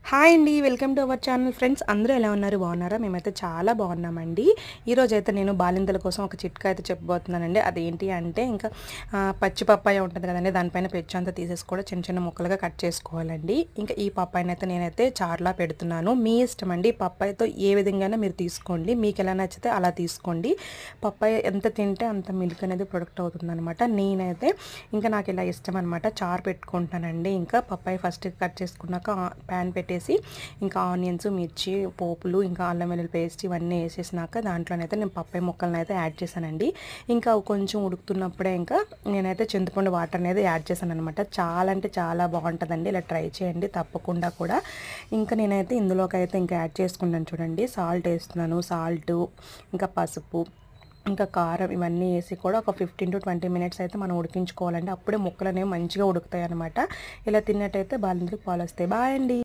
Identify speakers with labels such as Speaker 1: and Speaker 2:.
Speaker 1: Hi అండి. Welcome to our channel friends. అందరూ ఎలా ఉన్నారు? బాగున్నారా? మేమైతే చాలా బాగున్నామండి. ఈరోజైతే నేను బాలింతల కోసం ఒక చిట్కా అయితే చెప్పబోతున్నానండి. అదేంటి అంటే ఇంకా పచ్చి పప్పాయ ఉంటుంది కదండి, దానిపైన పెచ్చు అంతా తీసేసుకోవడం, చిన్న చిన్న ముక్కలుగా కట్ చేసుకోవాలండి. ఇంకా ఈ పప్పాయనైతే నేనైతే చారులా పెడుతున్నాను. మీ ఇష్టం అండి. పప్పాయతో ఏ విధంగానే మీరు తీసుకోండి, మీకు ఎలా నచ్చితే అలా తీసుకోండి. పప్పాయ ఎంత తింటే అంత మిల్క్ అనేది ప్రొడక్ట్ అవుతుందనమాట. నేనైతే ఇంకా నాకు ఇలా ఇష్టం అనమాట, చారు పెట్టుకుంటానండి. ఇంకా పప్పాయ ఫస్ట్ కట్ చేసుకున్నాక ప్యాన్ పెట్టేసి ఇంకా ఆనియన్స్, మిర్చి, పోపులు, ఇంకా అల్లం వెల్లుల్లి పేస్ట్ ఇవన్నీ వేసేసినాక దాంట్లోనైతే నేను పప్పాయ ముక్కలను అయితే యాడ్ చేశానండి. ఇంకా కొంచెం ఉడుకుతున్నప్పుడే ఇంకా నేనైతే చింతపండు వాటర్ అనేది యాడ్ చేశాను అనమాట. చాలా అంటే చాలా బాగుంటుందండి. ఇలా ట్రై చేయండి తప్పకుండా కూడా. ఇంకా నేనైతే ఇందులోకి అయితే ఇంకా యాడ్ చేసుకున్నాను చూడండి. సాల్ట్ వేస్తున్నాను, సాల్ట్, ఇంకా పసుపు, ఇంకా కారం ఇవన్నీ వేసి కూడా ఒక 15 to 20 మినిట్స్ అయితే మనం ఉడికించుకోవాలండి. అప్పుడే ముక్కలు అనేవి మంచిగా ఉడుకుతాయి అనమాట. ఇలా తిన్నట్టయితే బాలింతలకు పాలు వస్తాయి. బాయ్ అండి.